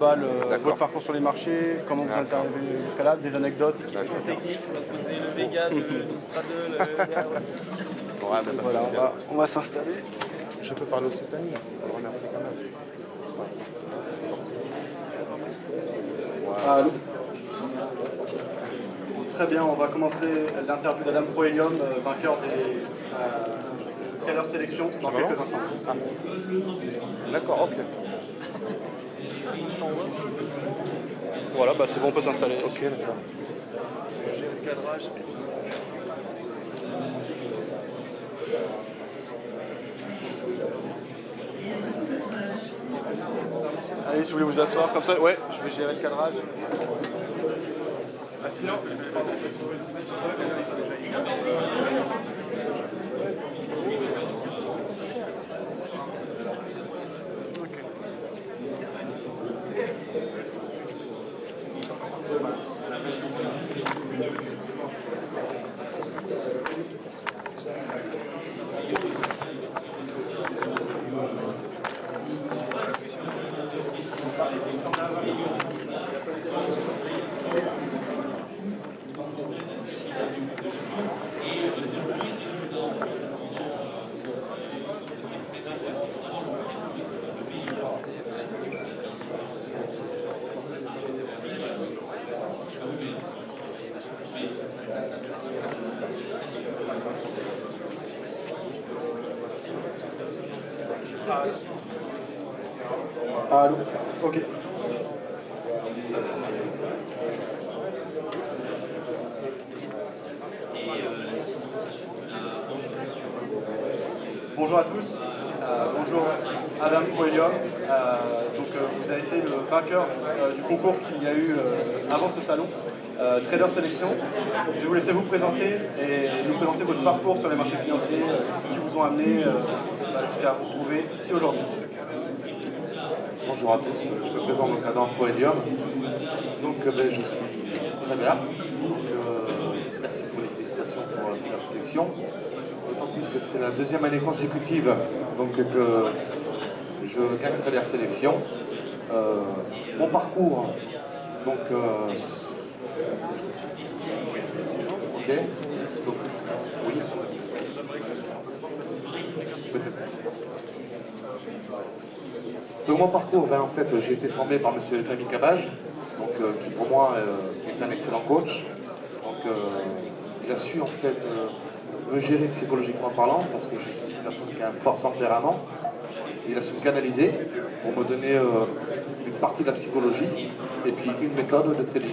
Votre parcours sur les marchés, comment vous êtes arrivé jusqu'à là, des anecdotes, Technique, on a posé le Vega de Straddle. Voilà, on va s'installer. Je peux parler aussi de Tani, on le remercie quand même. Allô. Très bien, on va commencer l'interview d'Adam Proelium, vainqueur des Trader Sélection dans quelques instants. Ah. D'accord, ok. Voilà, bah c'est bon, on peut s'installer. Ok, d'accord. J'ai le cadrage. Allez, si vous voulez vous asseoir, comme ça, ouais, je vais gérer le cadrage. Ah, sinon, allô, ok. Bonjour à tous, bonjour Adam Proelium. Vous avez été le vainqueur du concours qu'il y a eu avant ce salon, Trader Sélection. Je vais vous laisser vous présenter et nous présenter votre parcours sur les marchés financiers qui vous ont amené jusqu'à vous trouver ici aujourd'hui. Bonjour à tous, je me présente donc Adam Proelium. Donc je suis très bien. Merci pour les félicitations pour la sélection. D'autant plus que c'est la deuxième année consécutive donc, que je gagne Trader Sélection. Mon parcours, donc ok. Donc, oui. Peut-être. Donc mon parcours, en fait, j'ai été formé par M. Tami Cabage, donc, qui pour moi est un excellent coach. Donc, il a su en fait me gérer psychologiquement parlant, parce que je suis une personne qui a un fort tempérament. Il a su me canaliser pour me donner une partie de la psychologie et puis une méthode de trading.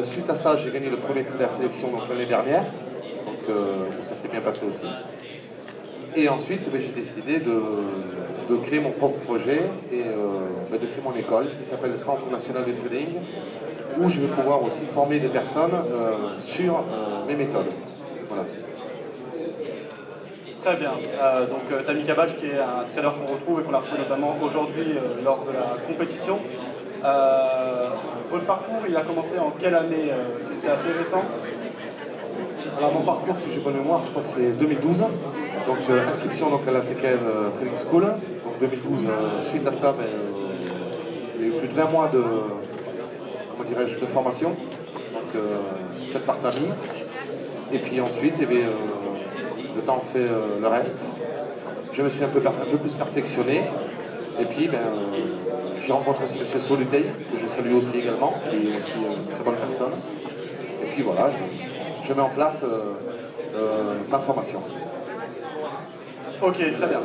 Suite à ça, j'ai gagné le premier Trader Sélection l'année dernière, donc ça s'est bien passé aussi. Et ensuite, j'ai décidé de créer mon propre projet et de créer mon école qui s'appelle le Centre National de Trading, où je vais pouvoir aussi former des personnes sur mes méthodes. Voilà. Très bien. Donc Tami Cabage, qui est un trader qu'on retrouve et qu'on a retrouvé notamment aujourd'hui lors de la compétition. Votre parcours, il a commencé en quelle année? C'est assez récent? Alors mon parcours, si j'ai bonne mémoire, je crois que c'est 2012. Donc inscription donc, à la TKM Trading School. Donc 2012, suite à ça, il y a eu plus de 20 mois de, comment dirais-je, de formation. Donc faite par Tami. Et puis ensuite, le temps fait le reste. Je me suis un peu plus perfectionné. Et puis j'ai rencontré M. Solutey, que je salue aussi également, qui est aussi une très bonne personne. Et puis voilà, je mets en place ma formation. Ok, très bien.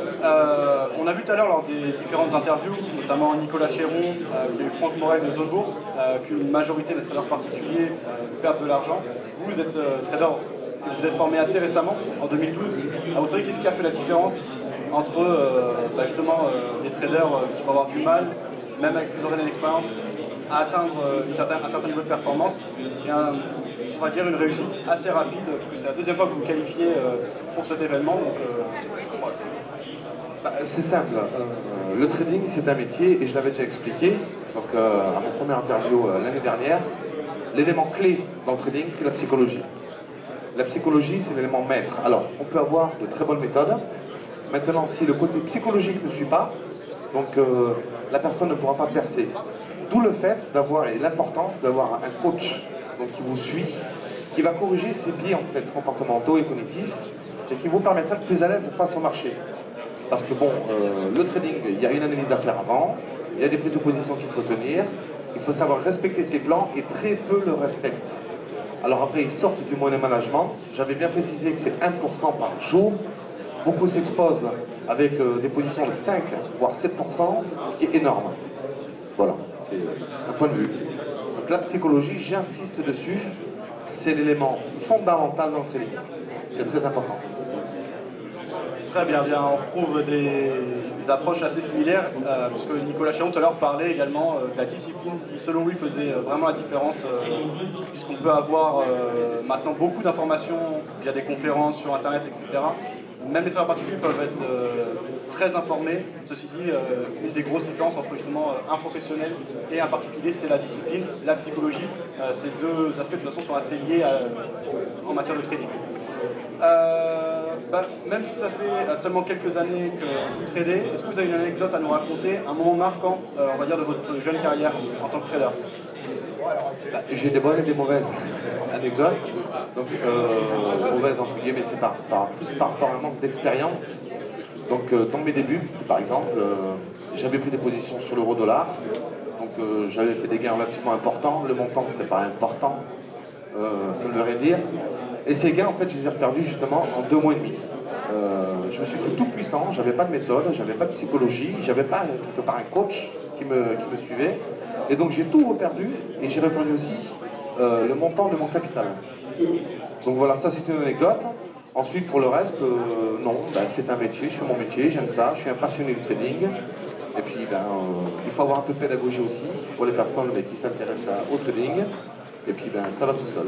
On a vu tout à l'heure lors des différentes interviews, notamment Nicolas Chéron, qui a eu Franck Morel de Zone Bourse, qu'une majorité des traders particuliers perdent de l'argent. Vous êtes trader, vous êtes formé assez récemment, en 2012. À votre avis, qu'est-ce qui a fait la différence entre justement les traders qui vont avoir du mal, même avec plusieurs années d'expérience, à atteindre un certain niveau de performance et on va dire une réussite assez rapide, parce que c'est la deuxième fois que vous vous qualifiez pour cet événement. C'est simple, le trading c'est un métier et je l'avais déjà expliqué donc, à mon premier interview l'année dernière. L'élément clé dans le trading c'est la psychologie. La psychologie c'est l'élément maître. Alors on peut avoir de très bonnes méthodes. Maintenant si le côté psychologique ne suit pas, Donc la personne ne pourra pas percer. D'où le fait d'avoir, et l'importance d'avoir un coach donc, qui vous suit, qui va corriger ses biais en fait, comportementaux et cognitifs, et qui vous permettra d'être plus à l'aise face au marché. Parce que bon, le trading, il y a une analyse à faire avant, il y a des prises de position qu'il faut tenir, il faut savoir respecter ses plans et très peu le respectent. Alors après, ils sortent du money management. J'avais bien précisé que c'est 1% par jour. Beaucoup s'exposent avec des positions de 5 voire 7%, ce qui est énorme. Voilà, c'est un point de vue. Donc la psychologie, j'insiste dessus, c'est l'élément fondamental dans le trading. C'est très important. Très bien, on retrouve des approches assez similaires, puisque Nicolas Chéron tout à l'heure parlait également de la discipline qui selon lui faisait vraiment la différence, puisqu'on peut avoir maintenant beaucoup d'informations via des conférences sur internet, etc. Même les traders particuliers peuvent être très informés. Ceci dit, une des grosses différences entre justement un professionnel et un particulier, c'est la discipline, la psychologie. Ces deux aspects de toute façon sont assez liés en matière de trading. Même si ça fait seulement quelques années que vous tradez, est-ce que vous avez une anecdote à nous raconter, un moment marquant, on va dire, de votre jeune carrière en tant que trader? J'ai des bonnes et des mauvaises anecdotes. Donc, mauvaises entre guillemets, c'est plus par rapport à un manque d'expérience. Donc, dans mes débuts, par exemple, j'avais pris des positions sur l'euro-dollar. Donc, j'avais fait des gains relativement importants. Le montant, c'est pas important. Ça ne veut rien dire. Et ces gains, en fait, je les ai reperdus justement en 2 mois et demi. Je me suis cru tout puissant, j'avais pas de méthode, j'avais pas de psychologie, j'avais pas quelque part un coach qui me suivait. Et donc j'ai tout reperdu et j'ai reperdu aussi le montant de mon capital. Donc voilà, ça c'est une anecdote. Ensuite pour le reste, non, c'est un métier, je fais mon métier, j'aime ça, je suis un passionné du trading. Et puis il faut avoir un peu de pédagogie aussi pour les personnes qui s'intéressent au trading. Et puis ça va tout seul.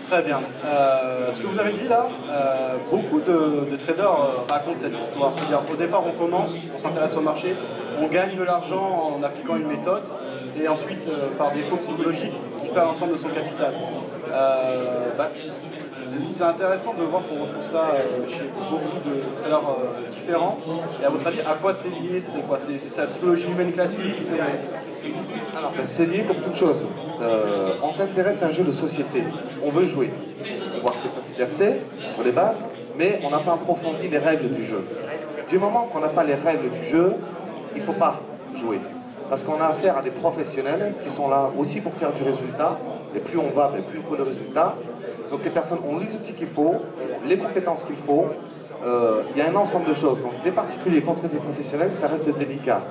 Très bien. Ce que vous avez dit là, beaucoup de traders racontent cette histoire. C'est-à-dire qu'au départ, on commence, on s'intéresse au marché, on gagne de l'argent en appliquant une méthode, et ensuite, par défaut psychologique, on perd l'ensemble de son capital. C'est intéressant de voir qu'on retrouve ça chez beaucoup de traders différents. Et à votre avis, à quoi c'est lié? C'est quoi? C'est la psychologie humaine classique? Alors, c'est lié comme toute chose. On s'intéresse à un jeu de société. On veut jouer. On voit que c'est facile d'accès sur les bases, mais on n'a pas approfondi les règles du jeu. Du moment qu'on n'a pas les règles du jeu, il ne faut pas jouer. Parce qu'on a affaire à des professionnels qui sont là aussi pour faire du résultat. Et plus on va, plus il faut de résultat. Donc les personnes ont les outils qu'il faut, les compétences qu'il faut. Il y a un ensemble de choses. Donc des particuliers contre des professionnels, ça reste délicat.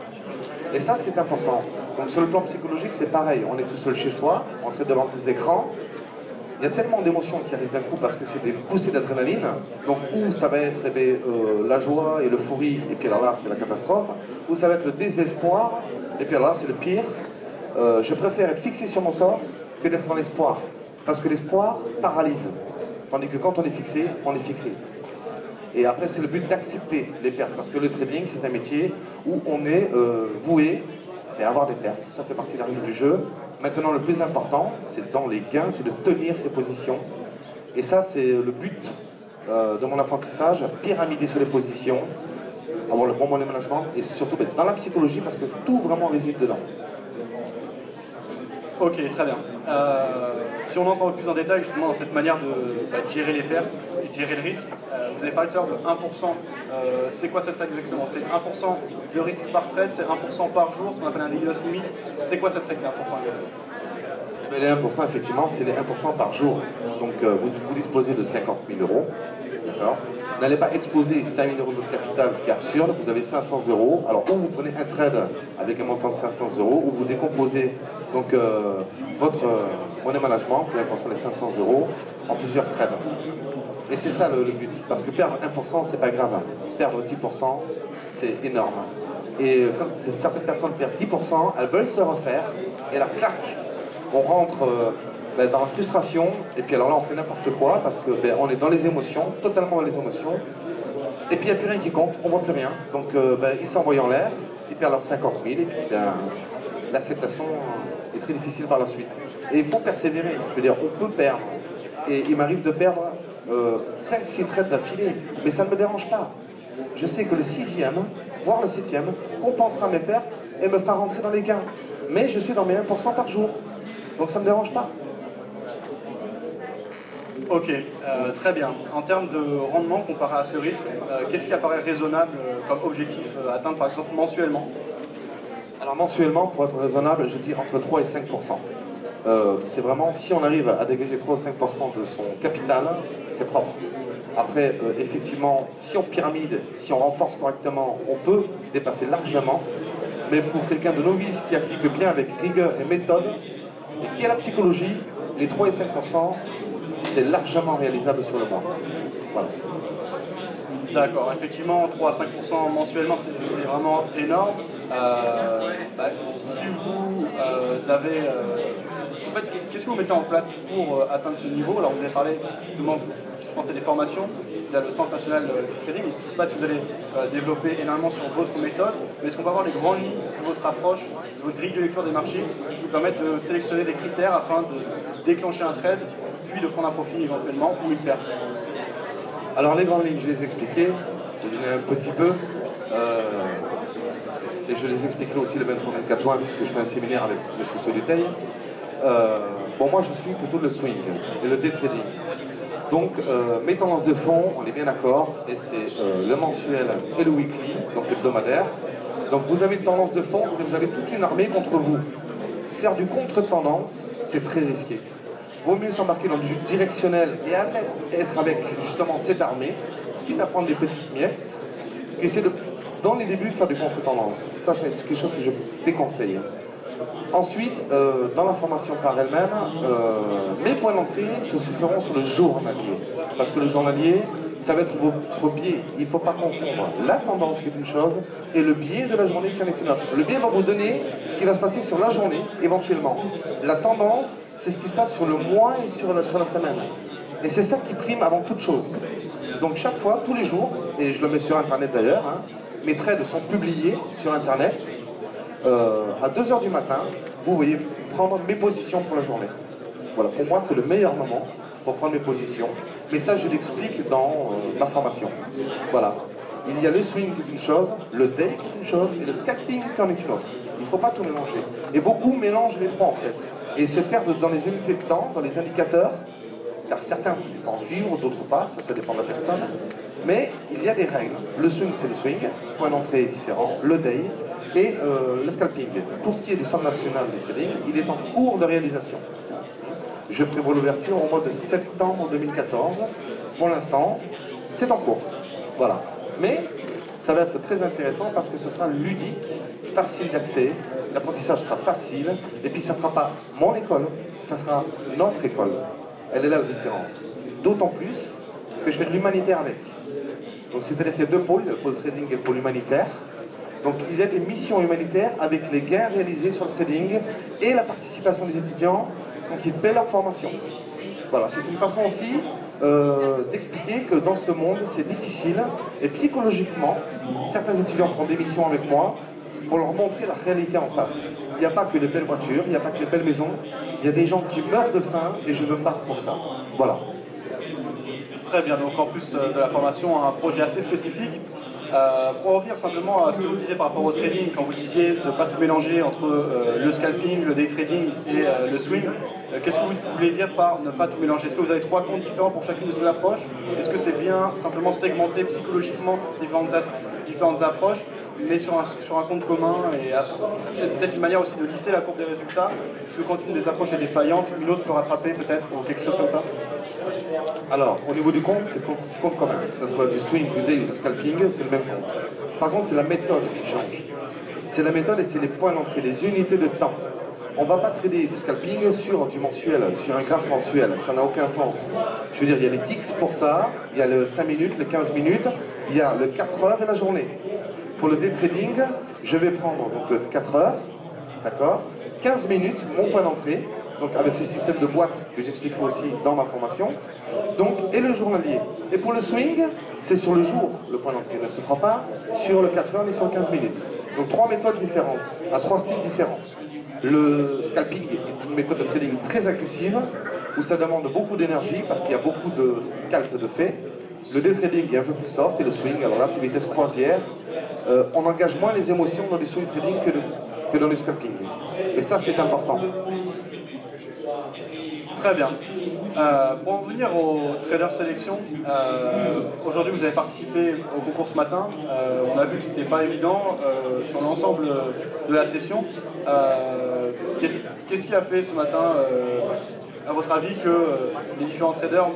Et ça, c'est important. Donc sur le plan psychologique, c'est pareil. On est tout seul chez soi, on est devant ses écrans. Il y a tellement d'émotions qui arrivent d'un coup parce que c'est des poussées d'adrénaline. Donc où ça va être la joie et l'euphorie, et puis alors là, c'est la catastrophe. Ou ça va être le désespoir, et puis alors là, c'est le pire. Je préfère être fixé sur mon sort que d'être dans l'espoir. Parce que l'espoir paralyse. Tandis que quand on est fixé, on est fixé. Et après, c'est le but d'accepter les pertes. Parce que le trading, c'est un métier où on est voué à avoir des pertes. Ça fait partie de la règle du jeu. Maintenant, le plus important, c'est dans les gains, c'est de tenir ses positions. Et ça, c'est le but de mon apprentissage. Pyramider sur les positions, avoir le bon money management et surtout dans la psychologie parce que tout vraiment réside dedans. Ok, très bien. Si on entre plus en détail justement dans cette manière de gérer les pertes et de gérer le risque, vous avez parlé tout à l'heure de 1%. C'est quoi cette règle exactement? C'est 1% de risque par trade, c'est 1% par jour, ce qu'on appelle un daily loss limit. C'est quoi cette règle 1%? Les 1%, effectivement, c'est les 1% par jour. Donc vous disposez de 50 000 euros. D'accord. N'allez pas exposer 5 000 euros de capital, ce qui est absurde. Vous avez 500 euros. Alors, ou vous prenez un trade avec un montant de 500 euros, ou vous décomposez donc, votre money management, vous allez transformer les 500 euros en plusieurs trades. Et c'est ça le but. Parce que perdre 1%, c'est pas grave. Perdre 10%, c'est énorme. Et quand certaines personnes perdent 10%, elles veulent se refaire, et la claque, on rentre dans la frustration, et puis alors là on fait n'importe quoi, parce que on est dans les émotions, totalement dans les émotions, et puis il n'y a plus rien qui compte, on ne voit plus rien. Donc ils s'envoient en l'air, ils perdent leurs 50 000, et puis l'acceptation est très difficile par la suite. Et il faut persévérer, je veux dire, on peut perdre. Et il m'arrive de perdre 5-6 trades d'affilée, mais ça ne me dérange pas. je sais que le 6e, voire le 7e, compensera mes pertes et me fera rentrer dans les gains. Mais je suis dans mes 1% par jour. Donc ça ne me dérange pas. Ok, très bien. En termes de rendement comparé à ce risque, qu'est-ce qui apparaît raisonnable comme objectif à atteindre par exemple mensuellement? Alors mensuellement, pour être raisonnable, je dis entre 3 et 5%. C'est vraiment, si on arrive à dégager 3 ou 5% de son capital, c'est propre. Après, effectivement, si on pyramide, si on renforce correctement, on peut dépasser largement. Mais pour quelqu'un de novice qui applique bien avec rigueur et méthode, et qui a la psychologie, les 3 et 5%, c'est largement réalisable sur le mois. Voilà. D'accord, effectivement, 3 à 5% mensuellement, c'est vraiment énorme. Si vous avez... en fait, qu'est-ce que vous mettez en place pour atteindre ce niveau? Alors, vous avez parlé, justement, je pense à des formations. Il y a le Centre national du trading. Je ne sais pas si vous allez développer énormément sur votre méthode, mais est-ce qu'on va avoir les grandes lignes de votre approche, de votre grille de lecture des marchés, qui vous permettent de sélectionner des critères afin de déclencher un trade, puis de prendre un profit éventuellement ou une perte? Alors les grandes lignes, je les ai expliquées, je les ai un petit peu, et je les expliquerai aussi le 23-24 juin, puisque je fais un séminaire avec M. Solitaire. Bon, moi je suis plutôt le swing et le day trading. Donc mes tendances de fond, on est bien d'accord, et c'est le mensuel et le weekly, donc l'hebdomadaire. Donc vous avez une tendance de fond, mais vous avez toute une armée contre vous. Faire du contre-tendance, c'est très risqué. Vaut mieux s'embarquer dans du directionnel et être avec justement cette armée, quitte à prendre des petites miettes, qu'essayer de, dans les débuts, faire des contre-tendances. Ça, c'est quelque chose que je déconseille. Ensuite, dans la formation par elle-même, mes points d'entrée se feront sur le journalier. Parce que le journalier, ça va être votre biais. Il ne faut pas confondre la tendance qui est une chose et le biais de la journée qui en est une autre. Le biais va vous donner ce qui va se passer sur la journée, éventuellement. La tendance, c'est ce qui se passe sur le mois et sur la semaine. Et c'est ça qui prime avant toute chose. Donc chaque fois, tous les jours, et je le mets sur Internet d'ailleurs, hein, mes trades sont publiés sur Internet. À 2h du matin, vous voyez prendre mes positions pour la journée. Voilà, pour moi, c'est le meilleur moment pour prendre mes positions. Mais ça, je l'explique dans ma formation. Voilà. Il y a le swing qui est une chose, le day qui est une chose, et le scalping qui en est une autre. Il ne faut pas tout mélanger. Et beaucoup mélangent les trois, en fait. Et se perdent dans les unités de temps, dans les indicateurs, car certains en suivent, d'autres pas, ça dépend de la personne. Mais il y a des règles. Le swing, c'est le swing, point d'entrée est différent, le day, et le scalping. Pour ce qui est du Centre national du trading, il est en cours de réalisation. Je prévois l'ouverture au mois de septembre 2014. Pour l'instant, c'est en cours. Voilà. Mais ça va être très intéressant parce que ce sera ludique, facile d'accès, l'apprentissage sera facile, et puis ça ne sera pas mon école, ça sera notre école. Elle est là la différence. D'autant plus que je fais de l'humanitaire avec. Donc c'est-à-dire qu'il y a deux pôles, le pôle trading et le pôle humanitaire. Donc il y a des missions humanitaires avec les gains réalisés sur le trading et la participation des étudiants quand ils paient leur formation. Voilà, c'est une façon aussi d'expliquer que dans ce monde c'est difficile et psychologiquement, certains étudiants font des missions avec moi pour leur montrer la réalité en face. Il n'y a pas que les belles voitures, il n'y a pas que les belles maisons, il y a des gens qui meurent de faim et je me bats pour ça. Voilà. Très bien, donc en plus de la formation, un projet assez spécifique. Pour revenir simplement à ce que vous disiez par rapport au trading, quand vous disiez de ne pas tout mélanger entre le scalping, le day trading et le swing, qu'est-ce que vous voulez dire par ne pas tout mélanger? Est-ce que vous avez 3 comptes différents pour chacune de ces approches? Est-ce que c'est bien simplement segmenter psychologiquement différentes approches, mais sur un compte commun, et c'est peut-être une manière aussi de lisser la courbe des résultats, parce que quand une des approches est défaillante, une autre peut rattraper peut-être, ou quelque chose comme ça? Alors, au niveau du compte, c'est le compte commun. Que ce soit du swing, du day ou du scalping, c'est le même compte. Par contre, c'est la méthode qui change. C'est la méthode et c'est les points d'entrée, les unités de temps. On ne va pas trader du scalping sur du mensuel, sur un graphe mensuel. Ça n'a aucun sens. Je veux dire, il y a les ticks pour ça, il y a le 5 minutes, les 15 minutes, il y a le 4 heures et la journée. Pour le day trading, je vais prendre donc le 4 heures, d'accord, 15 minutes, mon point d'entrée, donc avec ce système de boîte que j'expliquerai aussi dans ma formation, donc, et le journalier. Et pour le swing, c'est sur le jour, le point d'entrée ne se prend pas sur le 4 heures ni sur 15 minutes. Donc 3 méthodes différentes, à 3 styles différents. Le scalping est une méthode de trading très agressive, où ça demande beaucoup d'énergie, parce qu'il y a beaucoup de scalps de fait. Le day trading est un peu plus soft et le swing, alors là c'est vitesse croisière. On engage moins les émotions dans le swing trading que dans le scalping. Et ça c'est important. Très bien. Pour en venir au trader sélection, aujourd'hui vous avez participé au concours ce matin. On a vu que c'était pas évident sur l'ensemble de la session. Qu'est-ce qui a fait ce matin, à votre avis, que les différents traders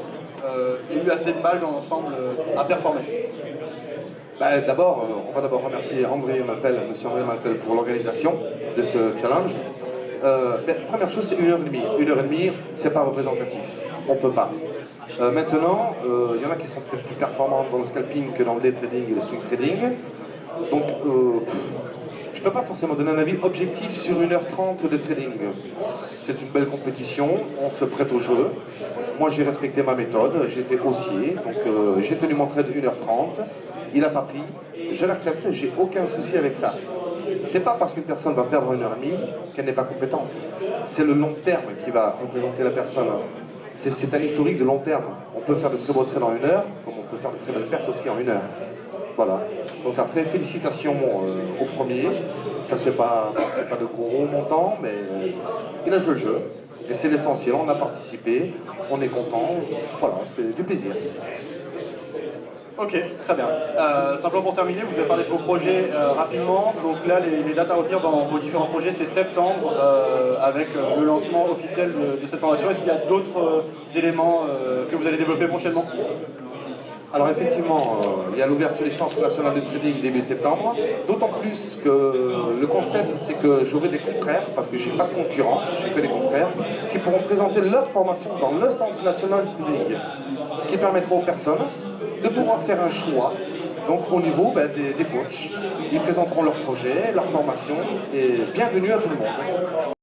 aient eu assez de mal dans l'ensemble à performer? D'abord, on va d'abord remercier M. André Malpel pour l'organisation de ce challenge. Première chose, c'est 1h30. 1h30, c'est pas représentatif. On peut pas. Maintenant, il y en a qui sont peut-être plus performants dans le scalping que dans le day trading et le swing trading. Donc, je ne peux pas forcément donner un avis objectif sur 1h30 de trading. C'est une belle compétition, on se prête au jeu. Moi, j'ai respecté ma méthode, j'étais haussier, donc j'ai tenu mon trade 1h30. Il n'a pas pris, je l'accepte, j'ai aucun souci avec ça. C'est pas parce qu'une personne va perdre 1h30 qu'elle n'est pas compétente. C'est le long terme qui va représenter la personne. C'est un historique de long terme. On peut faire de très beaux trades en 1 heure, comme on peut faire de très belles pertes aussi en 1 heure. Voilà. Donc après, félicitations au premier. Ça ne fait pas de gros montants, mais il a joué le jeu. Et c'est l'essentiel, on a participé, on est content. Voilà, c'est du plaisir. Ok, très bien. Simplement pour terminer, vous avez parlé de vos projets rapidement. Donc là, les dates à retenir dans vos différents projets, c'est septembre, avec le lancement officiel de cette formation. Est-ce qu'il y a d'autres éléments que vous allez développer prochainement? Alors effectivement, il y a l'ouverture des chances nationales de trading début septembre, d'autant plus que le concept c'est que j'aurai des confrères, parce que je n'ai pas de concurrents, j'ai que des confrères, qui pourront présenter leur formation dans le centre national de trading, ce qui permettra aux personnes de pouvoir faire un choix, donc au niveau des coachs. Ils présenteront leur projet, leur formation, et bienvenue à tout le monde.